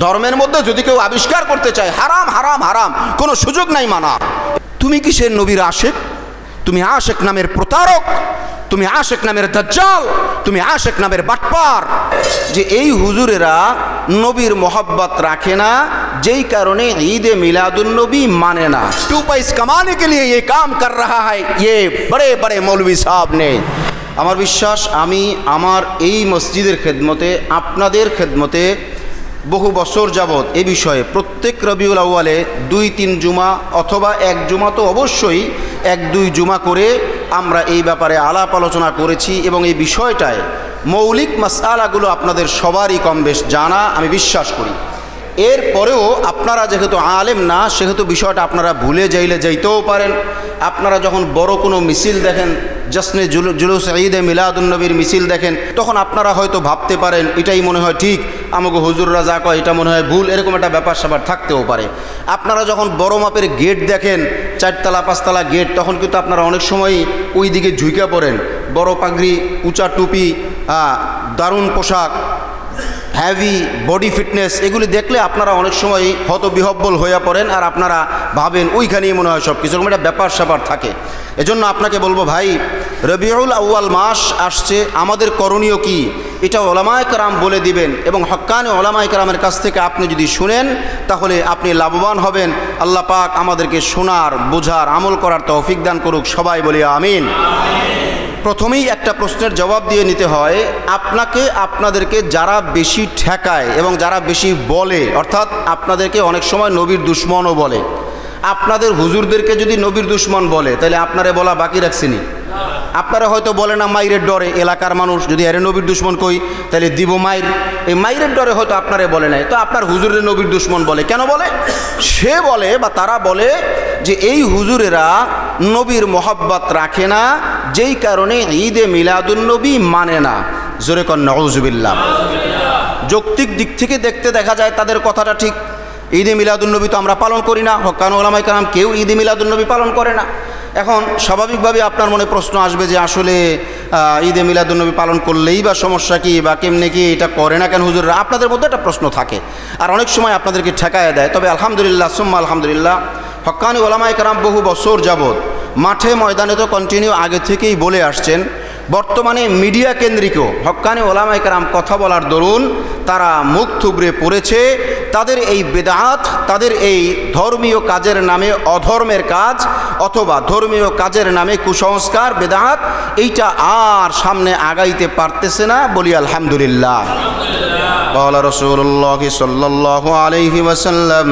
ধর্মের মধ্যে যদি কেউ আবিষ্কার করতে চায় হারাম হারাম হারাম, কোনো সুযোগ নাই মানা। তুমি কিসের নবীর আশেক? তুমি আশেক নামের প্রতারক, তুমি আশেক নামের দাজ্জাল, তুমি আশেক নামের বাটপার। যে এই হুজুরেরা নবীর मोहब्बत রাখে না, যেই কারণে ঈদে মিলাদুন নবী মানে না। 2 पैसे कमाने के लिए ये काम कर रहा है ये बड़े बड़े मौलवी साहब ने। আমার বিশ্বাস আমি আমার এই মসজিদের খেদমতে, আপনাদের খেদমতে বহু বছর যাবৎ এ বিষয়ে প্রত্যেক রবিউল আউয়ালে 2-3 জুমা অথবা 1 জুমা তো অবশ্যই 1-2 জুমা করে আমরা এই ব্যাপারে আলাপ আলোচনা করেছি এবং এই বিষয়টায় মৌলিক মাসআলাগুলো আপনাদের সবারই কম বেশ জানা আমি বিশ্বাস করি। এরপরেও আপনারা যেহেতু আলেম না, সেহেতু বিষয়টা আপনারা ভুলে যাইতেও পারেন। আপনারা যখন বড় কোনো মিছিল দেখেন, জশ্নে জুলুস ঈদে মিলাদুন নবীর মিছিল দেখেন, তখন আপনারা হয়তো ভাবতে পারেন এটাই মনে হয় ঠিক, আমাকে হুজুররা যা কয় এটা মনে হয় ভুল, এরকম একটা ব্যাপার স্যাপার থাকতেও পারে। আপনারা যখন বড় মাপের গেট দেখেন, 4তলা 5তলা গেট, তখন কিন্তু আপনারা অনেক সময়ই ওই দিকে ঝুঁকে পড়েন। বড় পাগড়ি, উঁচা টুপি, দারুণ পোশাক, হ্যাভি বডি ফিটনেস, এগুলি দেখলে আপনারা অনেক সময় হতবিহব্বল হয়ে পড়েন আর আপনারা ভাবেন ওইখানেই মনে হয় সব কিছু, এরকম একটা ব্যাপার স্যাপার থাকে। এজন্য আপনাকে বলবো ভাই, রবিউল আউয়াল মাস আসছে, আমাদের করণীয় কি এটা ওলামায়ে কেরাম বলে দিবেন এবং হক্কানি ওলামায়ে কেরামের কাছ থেকে আপনি যদি শুনেন তাহলে আপনি লাভবান হবেন। আল্লাহ পাক আমাদেরকে শোনার, বোঝার, আমল করার তৌফিক দান করুক, সবাই বলি আমিন। প্রথমেই একটা প্রশ্নের জবাব দিয়ে নিতে হয়, আপনাদেরকে যারা বেশি ঠেকায় এবং যারা বেশি বলে, অর্থাৎ আপনাদেরকে অনেক সময় নবীর দুশ্মনও বলে, আপনাদের হুজুরদেরকে যদি নবীর দুশ্মন বলে তাহলে আপনারে বলা বাকি রাখছেনি? আপনারা হয়তো বলে না মাইরের ডরে, এলাকার মানুষ যদি আরে নবীর দুশ্মন কই তাহলে দিব মাইর, এই মাইরের ডরে হয়তো আপনারে বলে নাই, তো আপনার হুজুরের নবীর দুশ্মন বলে কেন বলে? সে বলে বা তারা বলে যে এই হুজুরেরা নবীর মোহাব্বত রাখে না, যেই কারণে ঈদে মিলাদুন নবী মানে না। জোরে কন নাউজুবিল্লাহ। যৌক্তিক দিক থেকে দেখতে দেখা যায় তাদের কথাটা ঠিক। ঈদে মিলাদুন নবী তো আমরা পালন করি না, হক্কানি ওলামায়ে কেরাম কেউ ঈদে মিলাদুন নবী পালন করে না। এখন স্বাভাবিকভাবে আপনার মনে প্রশ্ন আসবে যে আসলে ঈদে মিলাদুন নবী পালন করলেই বা সমস্যা কি, বা কেমনে কি এটা করে না কেন হুজুররা? আপনাদের মধ্যে একটা প্রশ্ন থাকে আর অনেক সময় আপনাদেরকে ঠেকায় দেয়। তবে আলহামদুলিল্লাহ সুম্মা আলহামদুলিল্লাহ, হক্কানি ওলামায়ে কেরাম বহু বছর যাবৎ মাঠে ময়দানে তো কন্টিনিউ আগে থেকেই বলে আসছেন। বর্তমানে মিডিয়া কেন্দ্রিকও হক্কানি ওলামায়ে কেরাম কথা বলার দরুন তারা মুখ থুবড়ে পড়েছে। তাদের এই বেদাত, তাদের এই ধর্মীয় কাজের নামে অধর্মের কাজ অথবা ধর্মীয় কাজের নামে কুসংস্কার, বেদাত, এইটা আর সামনে আগাইতে পারতেছে না, বলি আলহামদুলিল্লাহ। ক্বালা রাসূলুল্লাহ সাল্লাল্লাহু আলাইহি ওয়াসাল্লাম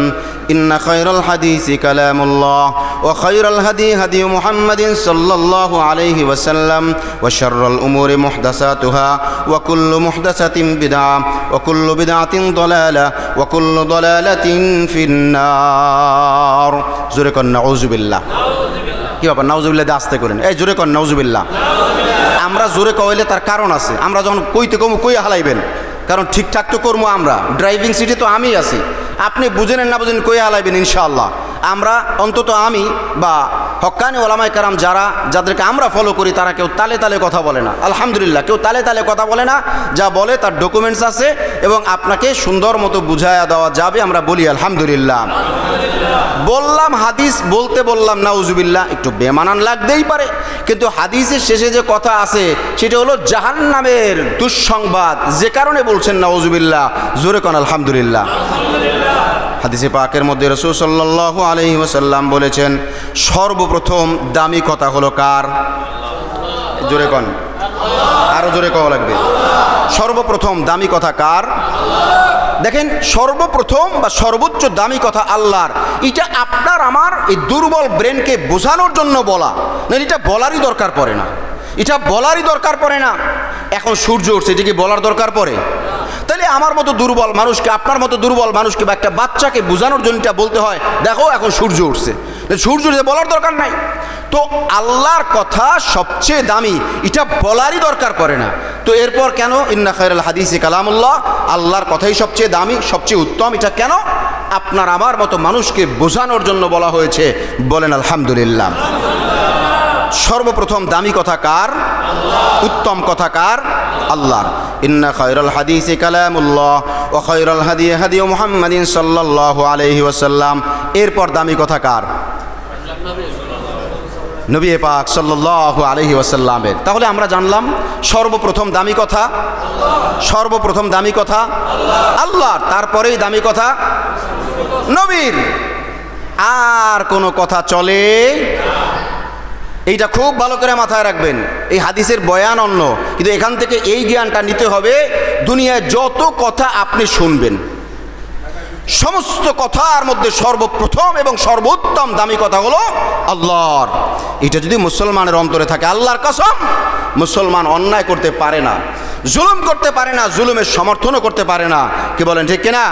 ইন্না খায়রাল হাদিসি কালামুল্লাহ ওয়া খায়রাল হাদি হাদি মুহাম্মাদিন সাল্লাল্লাহু আলাইহি ওয়াসাল্লাম ওয়া শাররাল উমুরি মুহদাসাতুহা ওয়া কুল্লু মুহদাসাতিন বিদআ ওয়া কুল্লু বিদআতিন দালালা ওয়া কুল্লু দালালাতিন ফিন্নার। জোরে কন নাউজুবিল্লাহ। কি ব্যাপার নাউজুবিল্লাহ দিয়ে আস্তে করেন, এই জোরে কন নাউজুবিল্লাহ। আমরা জোরে কইলে তার কারণ আছে, আমরা যখন কইতে কমু কই হালাইবেন, কারণ ঠিকঠাক তো করবো। আমরা ড্রাইভিং সিটে তো আমি আছি, আপনি বুঝেন না বুঝেন কই হালাইবেন ইনশাআল্লাহ। আমরা অন্তত আমি বা হক্কানি ওলামায়ে কেরাম যাদেরকে আমরা ফলো করি তারা কেউ তালে তালে কথা বলে না, আলহামদুলিল্লাহ। কেউ তালে তালে কথা বলে না, যা বলে তার ডকুমেন্টস আছে এবং আপনাকে সুন্দর মতো বুঝায়া দেওয়া যাবে, আমরা বলি আলহামদুলিল্লাহ। বললাম হাদিস বলতে বললাম নাউজুবিল্লাহ, একটু বেমানান লাগতেই পারে, কিন্তু হাদিসের শেষে যে কথা আছে সেটা হলো জাহান্নামের দুঃসংবাদ, যে কারণে বলছেন নাউজুবিল্লাহ। জোরে কোন আলহামদুলিল্লাহ। হাদিসে পাকের মধ্যে রাসূল সাল্লাল্লাহু আলাইহি ওয়াসাল্লাম বলেছেন সর্বপ্রথম দামি কথা হলো কার? জোরে কোন, আরো জোরে কওয়া লাগবে। সর্বপ্রথম দামি কথা কার? দেখেন, সর্বপ্রথম বা সর্বোচ্চ দামি কথা আল্লাহর। এটা আপনার আমার এই দুর্বল ব্রেনকে বোঝানোর জন্য বলা, না এটা বলারই দরকার পড়ে না, এটা বলারই দরকার পড়ে না। এখন সূর্য উঠছে, এটা কি বলার দরকার পড়ে? তাহলে আমার মতো দুর্বল মানুষকে, আপনার মতো দুর্বল মানুষকে বা একটা বাচ্চাকে বোঝানোর জন্য এটা বলতে হয়, দেখো এখন সূর্য উঠছে, সূর্য উঠে বলার দরকার নাই। তো আল্লাহর কথা সবচেয়ে দামি, এটা বলারই দরকার পড়ে না। তো এরপর কেন ইন্না খায়রাল হাদিসি কালামুল্লাহ, আল্লাহর কথাই সবচেয়ে দামি, সবচেয়ে উত্তম, এটা কেন? আপনার আমার মতো মানুষকে বোঝানোর জন্য বলা হয়েছে, বলেন আলহামদুলিল্লাহ। সর্বপ্রথম দামি কথা কার? উত্তম কথা কার? আল্লাহর। ইন্না খায়রাল হাদিসি কালামুল্লাহ ওয়া খায়রাল হাদি হাদি মুহাম্মাদিন সাল্লাল্লাহু আলাইহি ওয়াসাল্লাম। এরপর দামি কথা কার? নবী পাক সাল্লাল্লাহু আলাইহি ওয়াসাল্লামের। তাহলে আমরা জানলাম সর্বপ্রথম দামি কথা, সর্বপ্রথম দামি কথা আল্লাহর, তারপরেই দামি কথা নবীর। আর কোনো কথা চলে? এইটা খুব ভালো করে মাথায় রাখবেন। এই হাদিসের বয়ান অন্য, কিন্তু এখান থেকে এই জ্ঞানটা নিতে হবে, দুনিয়ায় যত কথা আপনি শুনবেন সমস্ত কথার মধ্যে সর্বপ্রথম এবং সর্বোত্তম দামি কথা হলো আল্লাহর। এটা যদি মুসলমানের অন্তরে থাকে, আল্লাহর কসম মুসলমান অন্যায় করতে পারে না, জুলুম করতে পারে না, জুলুমের সমর্থনও করতে পারে না। কি বলেন ঠিক কিনা?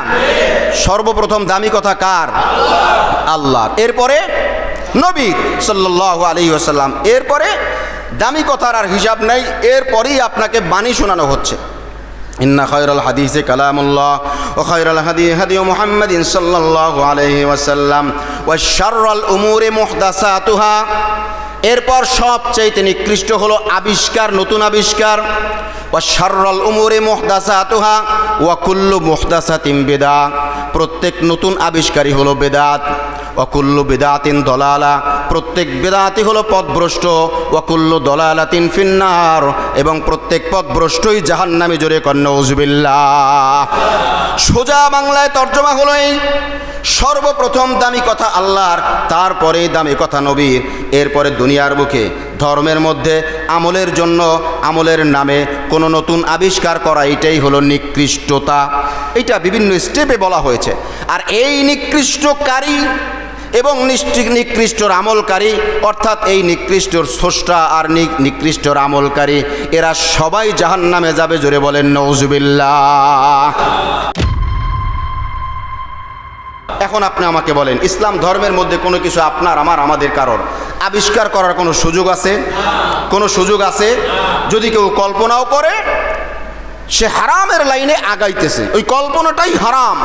সর্বপ্রথম দামি কথা কার? আল্লাহর। এরপরে নবী সাল্লাল্লাহু আলাইহি ওয়াসাল্লাম। এরপরে দামি কথার আর হিসাব নাই, এরপরেই আপনাকে বাণী শোনানো হচ্ছে। ইন্না খায়রাল হাদিসি কালামুল্লাহ ওয়া খায়রাল হাদি হাদি মুহাম্মাদিন সাল্লাল্লাহু আলাইহি ওয়াসাল্লাম ওয়া শাররাল উমুরি মুহদাসাতুহা। এরপর সবচেয়ে নিকৃষ্ট হলো আবিষ্কার, নতুন আবিষ্কার। ওয়া শাররাল উমুরি মুহদাসাতুহা ওয়া কুল্লু মুহদাসাতিন বিদআহ। প্রত্যেক নতুন আবিষ্কারই হলো বেদাত। ওয়া কুল্লু বিদআতিন দলালা। প্রত্যেক বেদাতই হলো পথভ্রষ্ট। ওয়া কুল্লু দলালাতিন ফিন্নার। এবং প্রত্যেক পথভ্রষ্টই জাহান্নামে। জোরে কর নাউযুবিল্লাহ। সোজা বাংলায় তর্জমা হলো এই, সর্বপ্রথম দামি কথা আল্লাহর, তারপরে দামি কথা নবীর। এরপরে দুনিয়ার বুকে ধর্মের মধ্যে আমলের জন্য, আমলের নামে কোনো নতুন আবিষ্কার করা, এটাই হলো নিকৃষ্টতা। এটা বিভিন্ন স্টেপে বলা হয়েছে। আর এই নিকৃষ্টকারী এবং নিকৃষ্টর আমলকারী, অর্থাৎ এই নিকৃষ্টর স্রষ্টা আর নিকৃষ্টর আমলকারী, এরা সবাই জাহান্নামে যাবে। জোরে বলেন নাউযুবিল্লাহ। এখন আপনি আমাকে বলেন, ইসলাম ধর্মের মধ্যে কোনো কিছু আপনার, আমার, আমাদের কারোর আবিষ্কার করার কোনো সুযোগ আছে? কোনো সুযোগ আছে? যদি কেউ কল্পনাও করে, সে হারামের লাইনে আগাইতেছে। ওই কল্পনাটাই হারাম,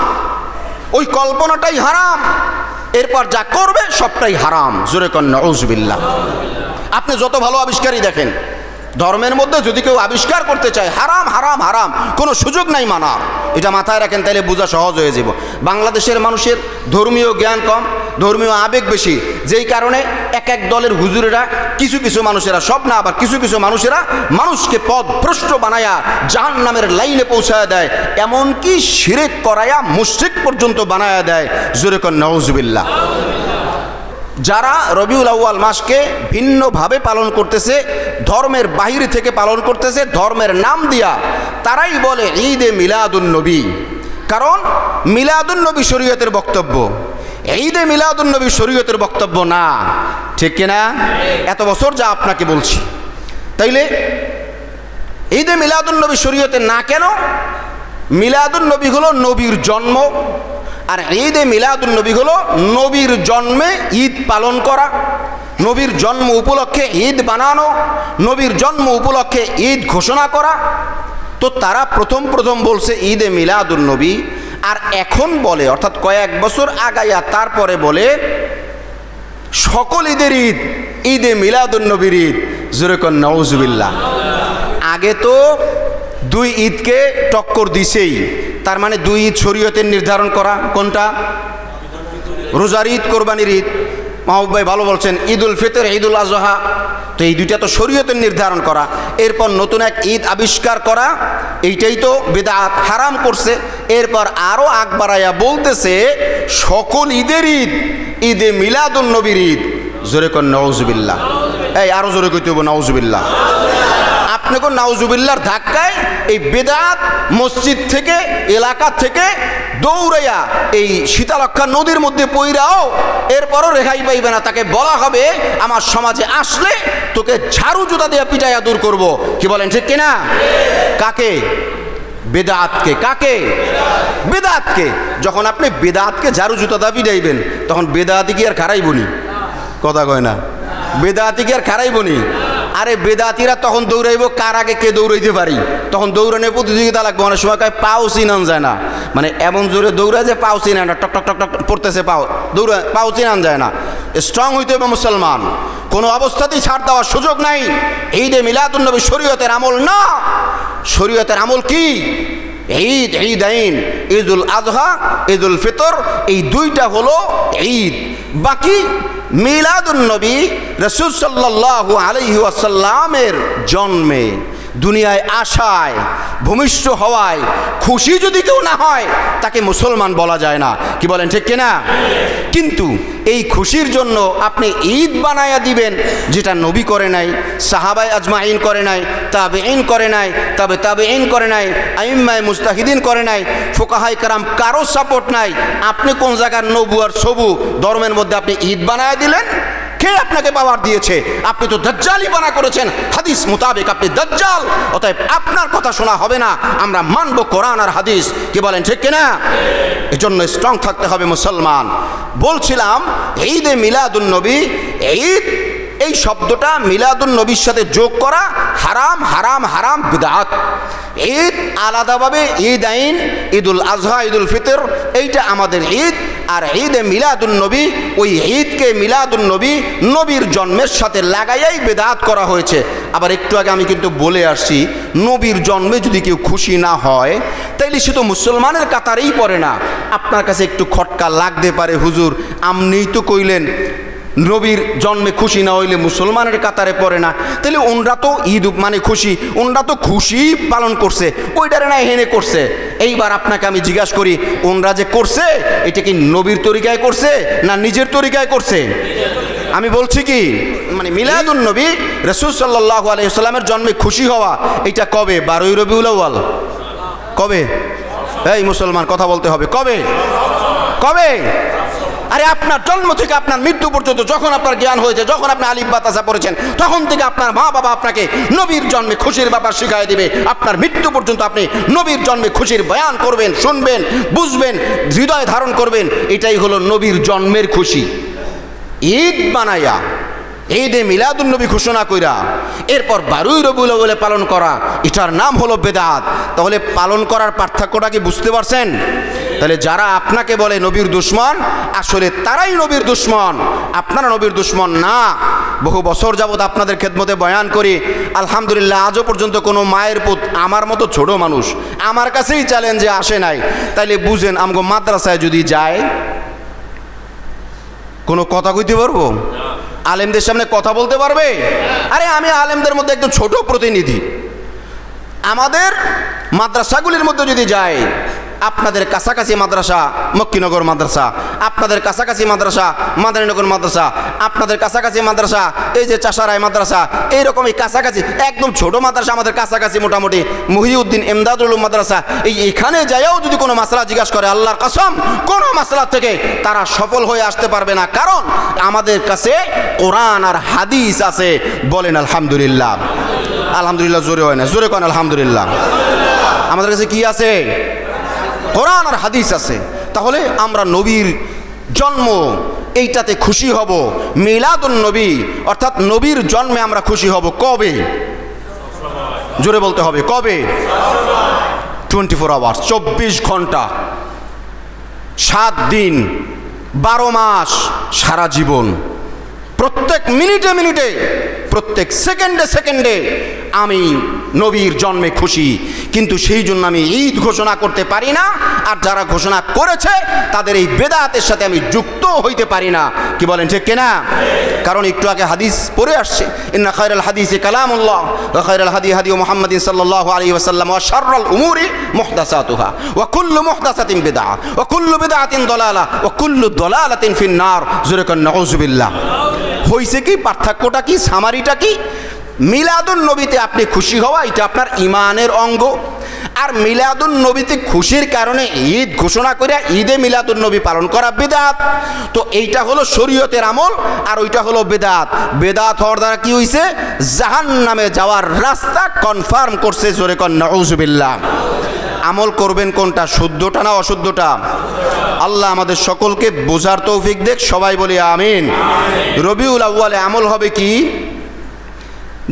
ওই কল্পনাটাই হারাম। এরপর যা করবে সবটাই হারাম। জোরে কর নাউযুবিল্লাহ। আপনি যত ভালো আবিষ্কারই দেখেন, ধর্মের মধ্যে যদি কেউ আবিষ্কার করতে চায় হারাম হারাম হারাম, কোনো সুযোগ নাই মানার। এটা মাথায় রাখেন, তাইলে বোঝা সহজ হয়ে যাব। বাংলাদেশের মানুষের ধর্মীয় জ্ঞান কম, ধর্মীয় আবেগ বেশি, যেই কারণে এক এক দলের হুজুরেরা, কিছু কিছু মানুষেরা, সব না, আবার কিছু কিছু মানুষেরা মানুষকে পথভ্রষ্ট বানায়া জাহান্নামের লাইনে পৌঁছায় দেয়, এমনকি শিরক করায়া মুশরিক পর্যন্ত বানায়া দেয়। জোরে কর নাউযুবিল্লাহ। যারা রবিউল আউয়াল মাসকে ভিন্নভাবে পালন করতেছে, ধর্মের বাহিরে থেকে পালন করতেছে, ধর্মের নাম দিয়া, তারাই বলে ঈদে মিলাদুন নবী। কারণ মিলাদুন নবী শরীয়তের বক্তব্য, ঈদে মিলাদুন নবী শরীয়তের বক্তব্য না। ঠিক কিনা? এত বছর যা আপনাকে বলছি। তাইলে ঈদে মিলাদুন নবী শরীয়তে না কেন? মিলাদুন নবী হলো নবীর জন্ম, আর ঈদে মিলাদুন নবী হলো নবীর জন্মে ঈদ পালন করা, নবীর জন্ম উপলক্ষে ঈদ বানানো, নবীর জন্ম উপলক্ষে ঈদ ঘোষণা করা। তো তারা প্রথম বলছে ঈদে মিলাদুন নবী, আর এখন বলে, অর্থাৎ কয়েক বছর আগাইয়া তারপরে বলে সকল ঈদের ঈদ ঈদে মিলাদুন নবীর ঈদ। জোরে কর নাউযুবিল্লাহ। আগে তো দুই ঈদকে টক্কর দিছেই, তার মানে দুই ঈদ শরীয়তের নির্ধারণ করা। কোনটা? রোজার ঈদ, কোরবানির ঈদ। মাহবুব ভাই ভালো বলছেন, ঈদুল ফিতর, ঈদুল আজহা। তো এই দুইটা তো শরীয়তের নির্ধারণ করা। এরপর নতুন এক ঈদ আবিষ্কার করা, এইটাই তো বিদআত, হারাম করছে। এরপর আরও আগ বাড়াইয়া বলতেছে সকল ঈদের ঈদ ঈদে মিলাদুন নবীর ঈদ। জোরে কর নাউযুবিল্লাহ। এই আরো জোরে কইতে হবে নাউযুবিল্লাহ। আপনাকে নাউযুবিল্লাহর ধাক্কায় এই বেদাত মসজিদ থেকে, এলাকা থেকে দৌড়াইয়া এই শীতলক্ষা নদীর মধ্যে পইরাও এরপরও রেহাই পাইবে না। তাকে বলা হবে আমার সমাজে আসলে তোকে ঝাড়ু জুতা দিয়ে পিটাইয়া দূর করব। কি বলেন ঠিক কিনা? কাকে? বেদাতকে। কাকে? বেদাতকে। যখন আপনি বেদাতকে ঝাড়ু জুতা দিয়ে পিটাইবেন, তখন বেদাতি কি আর খারাইবনি? কথা কয় না? বেদাতি কি আর খারাইবনি? আরে বেদাতিরা তখন দৌড়াইব কার আগে কে দৌড়াইতে পারি, তখন দৌড়ানোর প্রতিযোগিতা লাগবে। অনেক সময় কয় পাও চিনান যায় না, মানে এমন জোরে দৌড়ায় যে পাও চিনায় না, টক টক টক টক পড়তেছে পাও, দৌড়া পাও চিনান যায় না। স্ট্রং হইতে হবে মুসলমান, কোনো অবস্থাতেই ছাড় দেওয়ার সুযোগ নাই। ঈদে মিলাদুন নবী শরীয়তের আমল না, শরীয়তের আমল কি? ঈদ, ঈদাইন, ঈদুল আজহা, ঈদুল ফিতর, এই দুইটা হলো ঈদ। বাকি মিলাদুন নবী রাসূল সাল্লাল্লাহু আলাইহি ওয়াসাল্লামের জন্মে, দুনিয়ায় আসায়, ভূমিষ্ঠ হওয়ায় খুশি যদি কেউ না হয় তাকে মুসলমান বলা যায় না। কি বলেন ঠিক কিনা? কিন্তু এই খুশির জন্য আপনি ঈদ বানায়া দিবেন, যেটা নবী করে নাই, সাহাবায়ে আজমাইন করে নাই, তাবেঈন করে নাই, তাবেঈন করে নাই, আইম্মায়ে মুজতাহিদিন করে নাই, ফুকাহায়ে কেরাম কারো সাপোর্ট নাই। আপনি কোন জায়গার নবু আর সবু ধর্মের মধ্যে আপনি ঈদ বানায়া দিলেন? কে আপনাকে পাওয়ার দিয়েছে? আপনি তো দাজ্জালি বানা করেছেন। হাদিস মোতাবেক আপনি দাজ্জাল, অতএব আপনার কথা শোনা হবে না, আমরা মানব কোরআন আর হাদিস। কি বলেন ঠিক কিনা? এজন্য স্ট্রং থাকতে হবে মুসলমান। বলছিলাম ঈদে মিলাদুন নবী, ঈদ এই শব্দটা মিলাদুন নবীর সাথে যোগ করা হারাম, হারাম, হারাম, বিদআত। ঈদ আলাদাভাবে ঈদ আইন, ঈদুল আজহা, ঈদুল ফিতর, এইটা আমাদের ঈদ। আর ঈদে মিলাদুন নবী, ওই ঈদকে মিলাদুন নবী, নবীর জন্মের সাথে লাগাইয়াই বিদআত করা হয়েছে। আবার একটু আগে আমি কিন্তু বলে আসছি, নবীর জন্মে যদি কেউ খুশি না হয় তাইলে সে তো মুসলমানের কাতারেই পড়ে না। আপনার কাছে একটু খটকা লাগতে পারে, হুজুর আপনিই তো কইলেন নবীর জন্মে খুশি না হইলে মুসলমানের কাতারে পড়ে না, তাহলে ওনরা তো ঈদ মানে খুশি, ওনরা তো খুশি পালন করছে, ওইটারে না হেনে করছে। এইবার আপনাকে আমি জিজ্ঞাসা করি, ওনরা যে করছে এটা কি নবীর তরিকায় করছে না নিজের তরিকায় করছে? আমি বলছি কি, মানে মিলাদুন নবী রাসূল সাল্লাল্লাহু আলাইহি ওয়াসাল্লামের জন্মে খুশি হওয়া, এটা কবে? 12ই রবিউল আউয়াল। কবে? এই মুসলমান কথা বলতে হবে, কবে? কবে? আরে আপনার জন্ম থেকে আপনার মৃত্যু পর্যন্ত, যখন আপনার জ্ঞান হয়েছে, যখন আপনি আলিফ বা তাসা পড়েছেন, তখন থেকে আপনার মা বাবা আপনাকে নবীর জন্মে খুশির ব্যাপার শিখাই দিবে। আপনার মৃত্যু পর্যন্ত আপনি নবীর জন্মে খুশির বয়ান করবেন, শুনবেন, বুঝবেন, হৃদয়ে ধারণ করবেন। এটাই হলো নবীর জন্মের খুশি। ঈদ বানাইয়া ঈদে মিলাদুন নবী ঘোষণা কইরা এরপর 12ই রবিউল আউয়ালে পালন করা, এটার নাম হলো বেদাত। তাহলে পালন করার পার্থক্যটা কি বুঝতে পারছেন? তাহলে যারা আপনাকে বলে নবীর দুশ্মন, আসলে তারাই নবীর দুশ্মন, আপনারা নবীর দুশ্মন না। বহু বছর যাবৎ আপনাদের খেদমতে বয়ান করি, আলহামদুলিল্লাহ আজও পর্যন্ত কোনো মায়ের পুত আমার মতো ছোট মানুষ আমার কাছেই চ্যালেঞ্জে আসে নাই। তাইলে বুঝেন, আমগো মাদ্রাসায় যদি যায় কোনো কথা কইতে পারবো? আলেমদের সামনে কথা বলতে পারবে? আরে আমি আলেমদের মধ্যে একদম ছোট প্রতিনিধি। আমাদের মাদ্রাসাগুলির মধ্যে যদি যায়, আপনাদের কাছাকাছি মাদ্রাসা মক্কিনগর মাদ্রাসা, আপনাদের কাছাকাছি মাদ্রাসা মাদারীনগর মাদ্রাসা, আপনাদের কাছাকাছি মাদ্রাসা এই যে চাষারায় মাদ্রাসা, এইরকমই কাছাকাছি একদম ছোট মাদ্রাসা আমাদের কাছাকাছি মোটামুটি মহিউদ্দিন এমদাদুল উলুম মাদ্রাসা, এইখানে যাইও যদি কোনো মাসলা জিজ্ঞাসা করে, আল্লাহর কসম কোনো মাসলা থেকে তারা সফল হয়ে আসতে পারবে না, কারণ আমাদের কাছে কোরআন আর হাদিস আছে। বলেন আলহামদুলিল্লাহ। আলহামদুলিল্লাহ জোরে হয় না, জোরে কোন আলহামদুলিল্লাহ। আমাদের কাছে কি আছে? কোরআন আর হাদিস আছে। তাহলে আমরা নবীর জন্ম এইটাতে খুশি হব। মিলাদুন নবী অর্থাৎ নবীর জন্মে আমরা খুশি হব কবে? জোরে বলতে হবে, কবে? 24 আওয়ার্স, 24 ঘন্টা, 7 দিন, 12 মাস, সারা জীবন, প্রত্যেক মিনিটে মিনিটে, প্রত্যেক সেকেন্ডে সেকেন্ডে আমি নবীর জন্মে খুশি। কিন্তু সেই জন্য আমি ঈদ ঘোষণা করতে পারি না, আর যারা ঘোষণা করেছে তাদের এই বেদাতের সাথে আমি যুক্ত হইতে পারি না। কি বলেন ঠিক কিনা? কারণ একটু আগে হাদিস পড়ে আসছে, ইন্না খায়রাল হাদিসি কালামুল্লাহ ওয়া খায়রাল হাদি হাদি মুহাম্মাদিন সাল্লাল্লাহু আলাইহি ওয়াসাল্লাম ওয়া শাররাল উমুরি মুহদাসাতুহা ওয়া কুল্লু মুহদাসাতিন বিদআহ ওয়া কুল্লু বিদআতিন দালালা ওয়া কুল্লু দালালাতিন ফিন-নার। জোরে কোন নাউযুবিল্লাহ। হইছে কি? পার্থক্যটা কি? সামারিটা কি? মিলাদুন নবীতে আপনি খুশি হওয়া, এটা আপনার ইমানের অঙ্গ। আর মিলাদুন নবীতে খুশির কারণে ঈদ ঘোষণা করে ঈদে মিলাদুন নবী পালন করা বেদাত। তো এইটা হলো শরীয়তের আমল, আর ওইটা হলো বেদাত। বেদাত হওয়ার দ্বারা কি হইছে? জাহান্নামে যাওয়ার রাস্তা কনফার্ম করছে। জোরে কোন নাউযুবিল্লাহ। আমল করবেন কোনটা, শুদ্ধটা না অশুদ্ধটা? আল্লাহ আমাদের সকলকে বোঝার তৌফিক দেখ, সবাই বলি আমিন। রবিউল আউয়ালে আমল হবে কি?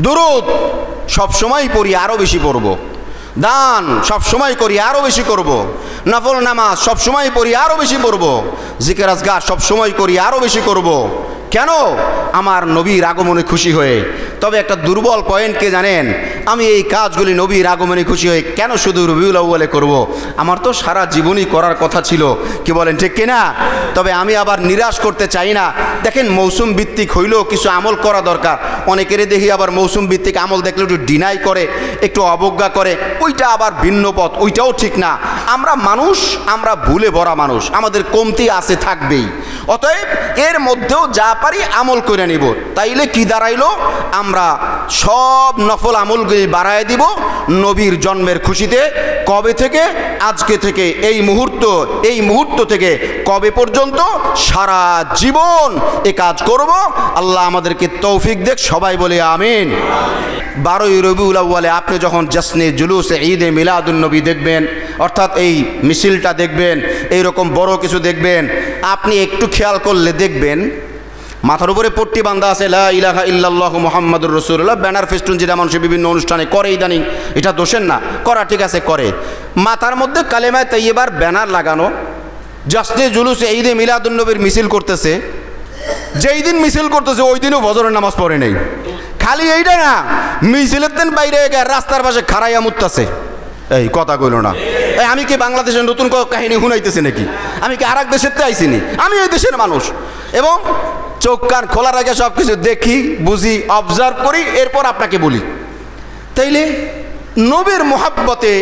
দুরূদ সবসময় পড়ি, আরও বেশি পড়ব। দান সবসময় করি, আরও বেশি করব। নফল নামাজ সবসময় পড়ি, আরও বেশি পড়ব। জিকির আজকার সবসময় করি, আরও বেশি করব। কেন? আমার নবীর আগমনে খুশি হয়ে। তবে একটা দুর্বল পয়েন্ট কে জানেন? আমি এই কাজগুলি নবীর আগমনে খুশি হয়ে কেন শুধু রবিউল আউয়ালে করব? আমার তো সারা জীবনই করার কথা ছিল, কি বলেন ঠিক কিনা? তবে আমি আবার নিরাশ করতে চাই না। দেখেন, মৌসুম ভিত্তিক হইলেও কিছু আমল করা দরকার। অনেকেরই দেখি আবার মৌসুম ভিত্তিক আমল দেখলে একটু ডিনাই করে, একটু অবজ্ঞা করে, ওইটা আবার ভিন্ন পথ, ওইটাও ঠিক না। আমরা মানুষ, আমরা ভুলে ভরা মানুষ, আমাদের কমতি আছে, থাকবেই। অতএব এর মধ্যেও যা পারি আমল করে নিব। তাইলে কি দাঁড়াইলো? আমরা সব নফল আমলগুলি বাড়ায় দিব নবীর জন্মের খুশিতে। কবে থেকে? আজকে থেকে, এই মুহূর্ত থেকে কবে পর্যন্ত? সারা জীবন এ কাজ করব। আল্লাহ আমাদেরকে তৌফিক দেখ, সবাই বলে আমিন। 12ই রবিউল আউয়ালে আপনি যখন জশ্নে জুলুসে ঈদে মিলাদুন নবী দেখবেন, অর্থাৎ এই মিছিলটা দেখবেন, এইরকম বড় কিছু দেখবেন, আপনি একটু খেয়াল করলে দেখবেন মাথার উপরে পট্টি বাঁধা আছে, লা ইলাহা ইল্লাল্লাহু মুহাম্মাদুর রাসূলুল্লাহ। ব্যানার ফেস্টুন যেটা মানুষ বিভিন্ন অনুষ্ঠানে করে ইদানিং, এটা দোষের না, করা ঠিক আছে, করে। মাথার মধ্যে কালেমায়ে তাইয়্যিবার ব্যানার লাগানো, জশ্নে জুলুসে ঈদে মিলাদুন নবীর মিছিল করতেছে। যেই দিন মিছিল করতেছে ওই দিনও ফজরের নামাজ পড়ে নেই। খালি এইটা না, মিছিলের দিন বাইরে রাস্তার পাশে খাড়াইয়া মুততেছে। এই কথা কইল না। এই আমি কি বাংলাদেশের নতুন কাহিনী শুনাইতেছি নাকি? আমি কি আর এক দেশের তে আইসিনি? আমি এই দেশের মানুষ, এবং চোখ কান খোলার আগে সব কিছু দেখি, বুঝি, অবজার্ভ করি, এরপর আপনাকে বলি। তাইলে নবীর মোহাব্বতে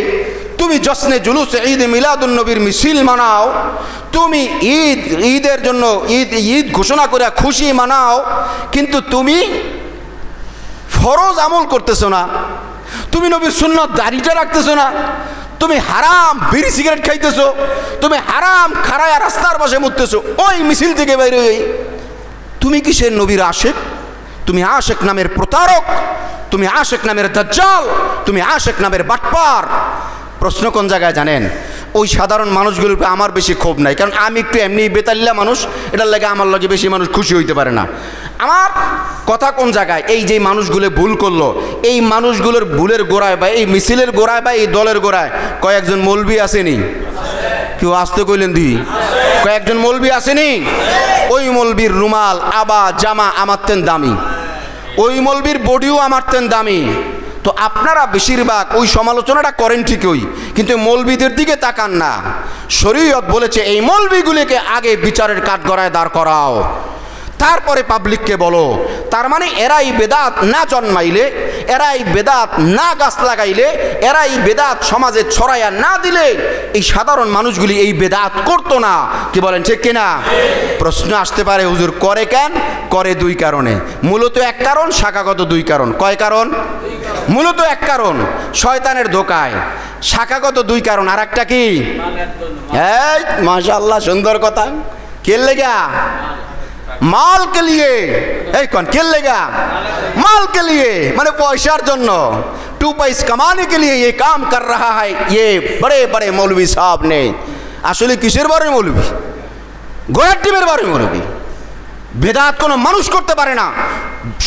তুমি জশ্নে জুলুসে ঈদে মিলাদুন নবীর মিছিল মানাও, তুমি ঈদের জন্য ঈদ ঘোষণা করে খুশি মানাও, কিন্তু তুমি ফরজ আমল করতেছো না, তুমি নবীর সুন্নত দাড়িটা রাখতেছো না, তুমি হারাম বিড়ি সিগারেট খাইতেছো, তুমি হারাম খাড়ায়া রাস্তার পাশে মুততেছো ওই মিছিল থেকে বাইরে হয়ে। তুমি কিসের নবীর আশেক? তুমি আশেক নামের প্রতারক, তুমি আশেক নামের দাজ্জাল, তুমি আশেক নামের বাটপার। প্রশ্ন কোন জায়গায় জানেন? ওই সাধারণ মানুষগুলোর উপরে আমার বেশি ক্ষোভ নাই, কারণ আমি একটু এমনি বেতাল্লা মানুষ, এটার লাগে আমার লগে বেশি মানুষ খুশি হইতে পারে না। আমার কথা কোন জায়গায়, এই যে মানুষগুলো ভুল করলো, এই মানুষগুলোর ভুলের গোড়ায় বা এই মিছিলের গোড়ায় বা এই দলের গোড়ায় কয়েকজন মৌলবি আসেনি? কেউ আসতে কইলেন দি? কয়েকজন মৌলবি আসেনি? ওই মৌলবির রুমাল, আবা, জামা আমারতেন দামি, ওই মৌলবির বডিও আমারতেন দামি। তো আপনারা বেশিরভাগ ওই সমালোচনাটা করেন ঠিকই, কিন্তু মৌলবিদের দিকে তাকান না। শরীয়ত বলেছে এই মৌলবিগুলিকে আগে বিচারের কাঠগড়ায় দাঁড় করাও, তারপরে পাবলিককে বলো। তার মানে এরাই বেদাত না জন্মাইলে, এরাই বেদাত না গাছ লাগাইলে, এরাই বেদাত সমাজে ছড়াইয়া না দিলে এই সাধারণ মানুষগুলি এই বেদাত করতো না। কি বলেন ঠিক কিনা? প্রশ্ন আসতে পারে, হুজুর করে কেন? করে দুই কারণে। মূলত এক কারণ, শাখাগত দুই কারণ। কয় কারণ? মূলত এক কারণ, শয়তানের ধোকায়। শাখাগত দুই কারণ, আর একটা কি? এই মাশাআল্লাহ, সুন্দর কথা। কে লেগা? মাল কে লিয়ে। এই কন কে লেগা? माल के लिए, माने पैसार जन्नो, 2 पैसे कमाने के लिए ये काम कर रहा है ये बड़े बड़े मौलवी साहब ने। আসলে কিসের বারে মৌলবি? গোয়ার টিমের বারে মৌলবি। বেদাত কোনো মানুষ করতে পারে না।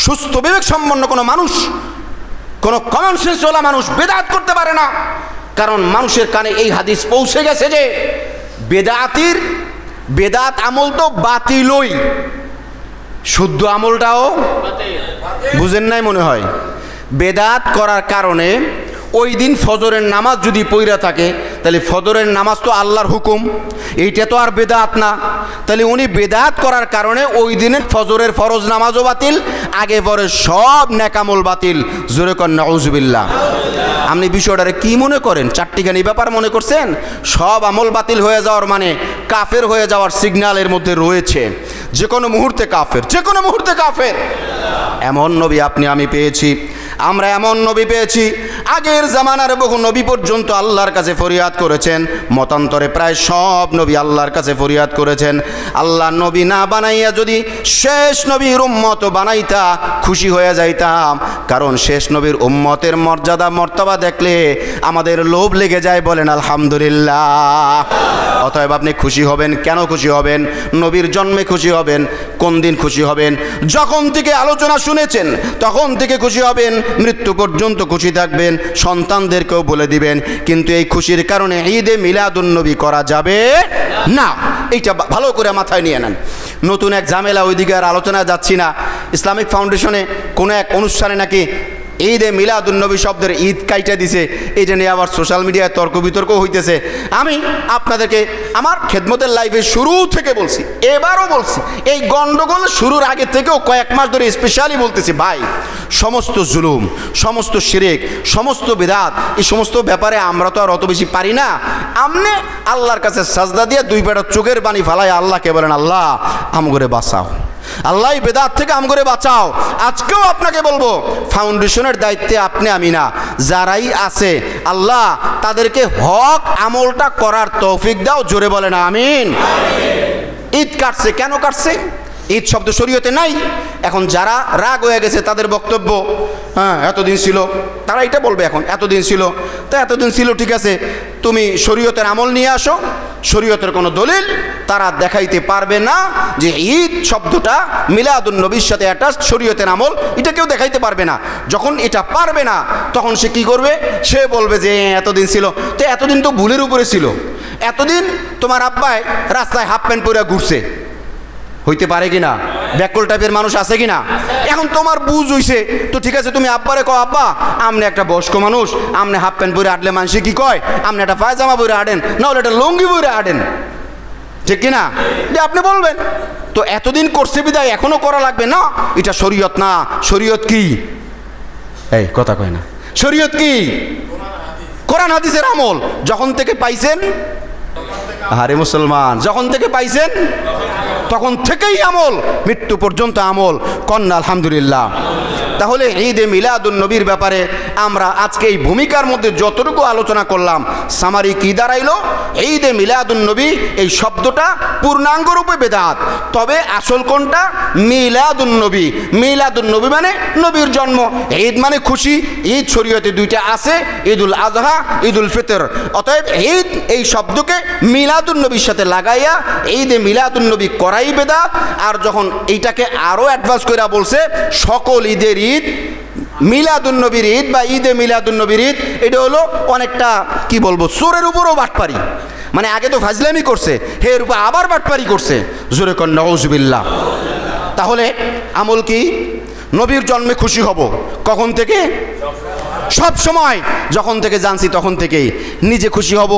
সুস্থ বিবেক সম্পন্ন কোনো মানুষ, কোনো কমন সেন্স ওলা মানুষ বেদাত করতে পারে না। কারণ মানুষের কানে এই হাদিস পৌঁছে গেছে যে বেদাত আমল তো বাতিলই, শুদ্ধ আমলটাও বুঝেন নাই মনে হয়। বেদাত করার কারণে ওই দিন ফজরের নামাজ যদি পইরা থাকে, তাহলে ফজরের নামাজ তো আল্লাহর হুকুম, এইটা তো আর বেদাত না। তাহলে উনি বেদাত করার কারণে ওই দিনে ফজরের ফরজ নামাজও বাতিল, আগে পরে সব নেকামল বাতিল। জোরে কর নাউজুবিল্লাহ। আপনি বিষয়টারে কি মনে করেন? চারটিখানি ব্যাপার মনে করছেন? সব আমল বাতিল হয়ে যাওয়ার মানে কাফের হয়ে যাওয়ার সিগন্যাল এর মধ্যে রয়েছে। যে কোনো মুহূর্তে কাফের, যে কোনো মুহূর্তে কাফের। এমন নবী আপনি আমি পেয়েছি, আমরা এমন নবী পেয়েছি, আগের জামানার বহু নবী পর্যন্ত আল্লাহর কাছে ফরিয়াদ করেছেন। মতান্তরে প্রায় সব নবী আল্লাহর কাছে ফরিয়াদ করেছেন, আল্লাহ নবী না বানাইয়া যদি শেষ নবীর উম্মত বানাইতা খুশি হয়ে যাইতাম। কারণ শেষ নবীর উম্মতের মর্যাদা মর্তবা দেখলে আমাদের লোভ লেগে যায়। বলেন আলহামদুলিল্লাহ। অতএব আপনি খুশি হবেন। কেন খুশি হবেন? নবীর জন্মে খুশি হবেন। কোন দিন খুশি হবেন? যখন থেকে আলোচনা শুনেছেন তখন থেকে খুশি হবেন, মৃত্যু পর্যন্ত খুশি থাকবেন, সন্তানদেরকেও বলে দিবেন। কিন্তু এই খুশির কারণে ঈদে মিলাদুন নবী করা যাবে না। এইটা ভালো করে মাথায় নিয়ে নেন। নতুন এক ঝামেলা, ওইদিকে আর আলোচনা যাচ্ছি না। ইসলামিক ফাউন্ডেশনে কোনো এক অনুষ্ঠানে নাকি ঈদে মিলাদুন্নবী শব্দের ঈদ কাইটা দিছে, এটা নিয়ে আবার সোশ্যাল মিডিয়ায় তর্ক বিতর্ক হইতেছে। আমি আপনাদেরকে আমার খেদমতের লাইফে শুরু থেকে বলছি, এবারও বলছি, এই গন্ডগোল শুরুর আগে থেকেও কয়েক মাস ধরে স্পেশালি বলতেছি, ভাই সমস্ত জুলুম, সমস্ত শিরক, সমস্ত বিদআত, এই সমস্ত ব্যাপারে আমরা তো আর অত বেশি পারি না। আমনে আল্লাহর কাছে সাজদা দিয়ে দুই বেটা চোখের পানি ফালায় আল্লাহকে বলেন, আল্লাহ আমগরে বাঁচাও, আল্লাহ বেদাত থেকে আমগরে বাঁচাও। আজকেও আপনাকে বলবো, ফাউন্ডেশনের দায়িত্বে আপনি আমি না, যারাই আছে আল্লাহ তাদেরকে হক আমলটা করার তৌফিক দাও। জোরে বলেন আমিন। ঈদ কাটছে, কেন কাটছে? ঈদ শব্দ শরীয়তে নাই। এখন যারা রাগ হয়ে গেছে তাদের বক্তব্য, হ্যাঁ এতদিন ছিল, তারা এটা বলবে এখন এতদিন ছিল, তা এতদিন ছিল ঠিক আছে, তুমি শরীয়তের আমল নিয়ে আসো। শরীয়তের কোনো দলিল তারা দেখাইতে পারবে না যে ঈদ শব্দটা মিলাদুন্নবীর সাথে অ্যাটাচ শরীয়তের আমল, এটা কেউ দেখাইতে পারবে না। যখন এটা পারবে না তখন সে কি করবে? সে বলবে যে এতদিন ছিল, তো এতদিন তো ভুলের উপরে ছিল। এতদিন তোমার আব্বাই রাস্তায় হাফ প্যান্ট পরে ঘুরছে, হইতে পারে কিনা? ব্যাকল টাইপের মানুষ আছে কিনা? এখন তোমার বুঝ হইছে, তো ঠিক আছে তুমি আব্বারে কও, আব্বা আমনে একটা বয়স্ক মানুষ, আমনে হাফ প্যান্ট পরে আটলে মানুষে কি কয়, আমনে একটা পায়জামা পরে আটেন, না হলে একটা লুঙ্গি পরে আটেন, ঠিক কিনা? যে আপনি বলবেন তো এতদিন করছে বিদায় এখনো করা লাগবে না, এটা শরীয়ত না। শরীয়ত কি? এই কথা কয় না। শরীয়ত কি? কোরআন হাদিসের আমল। যখন থেকে পাইছেন, আরে মুসলমান, যখন থেকে পাইছেন তখন থেকেই আমল, মৃত্যু পর্যন্ত আমল। কন্যা আলহামদুলিল্লাহ। তাহলে ঈদে মিলাদুন্নবীর ব্যাপারে আমরা আজকে এই ভূমিকার মধ্যে যতটুকু আলোচনা করলাম, সামারি কি দাঁড়াইল? ঈদে মিলাদুন্নবী এই শব্দটা পূর্ণাঙ্গ রূপে বেদাত। তবে আসল কোনটা? মিলাদুন্নবী। মিলাদুন্নবী মানে নবীর জন্ম। ঈদ মানে খুশি। ঈদ শরীয়তে দুইটা আছে, ঈদুল আজহা, ঈদুল ফিতর। অতএব ঈদ এই শব্দকে মিলাদুন্নবীর সাথে লাগাইয়া ঈদে মিলাদুন্নবী করাই বেদাত। আর যখন এইটাকে আরও অ্যাডভান্স করে বলছে সকল ঈদের ঈদ, মিলাদুন্নবীর ঈদ বা ঈদে মিলাদুন্নবীর ঈদ, এটা হলো অনেকটা কি বলবো, চোরের উপরও বাটপারি। মানে আগে তো ফাজলামি করছে, এর উপর আবার বাটপারি করছে। জোরে কর নাউজুবিল্লাহ। তাহলে আমল কি? নবীর জন্মে খুশি হব। কখন থেকে? সব সময়। যখন থেকে জানছি তখন থেকেই নিজে খুশি হব,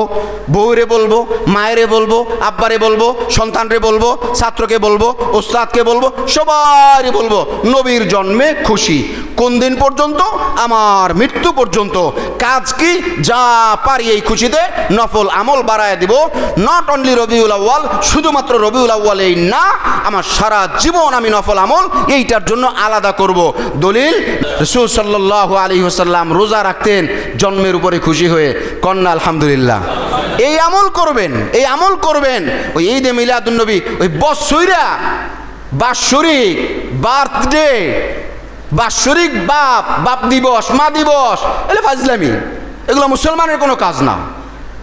বউরে বলবো, মায়েরে বলবো, আব্বারে বলবো, সন্তানরে বলবো, ছাত্রকে বলবো, ওস্তাদকে বলবো, সবারই বলবো নবীর জন্মে খুশি। কোন দিন পর্যন্ত? আমার মৃত্যু পর্যন্ত। কাজ কি? যা পারি এই খুশিতে নফল আমল বাড়ায় দিব। নট অনলি রবিউল আউয়াল, শুধুমাত্র রবিউল আউয়ালেই না, আমার সারা জীবন আমি নফল আমল এইটার জন্য আলাদা করব। দলিল, রাসূল সাল্লাল্লাহু আলাইহি ওয়াসাল্লাম রোজা রাখতেন জন্মের উপরে খুশি হয়ে। কন্যা আলহামদুলিল্লাহ। এই আমল করবেন, এই আমল করবেন। ওই ঈদে মিলাদুন্নবী, ওই বৎসইরা বাৎসরিক বার্থডে, বাৎসরিক বাপ দিবস, মা দিবস, এগুলো ফাজলামি, এগুলো মুসলমানের কোনো কাজ না।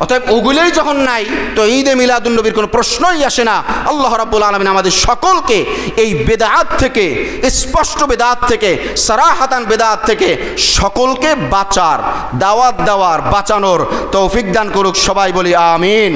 অতএব ওগুলোই যখন নাই তো ঈদে মিলাদুন্নবীর কোনো প্রশ্নই আসে না। আল্লাহ রাব্বুল আলামিন আমাদের সকলকে এই বেদাত থেকে, স্পষ্ট বেদাত থেকে, সারাহাতান বেদাত থেকে সকলকে বাঁচার, দাওয়াত দেওয়ার, বাঁচানোর তৌফিক দান করুক। সবাই বলি আমিন।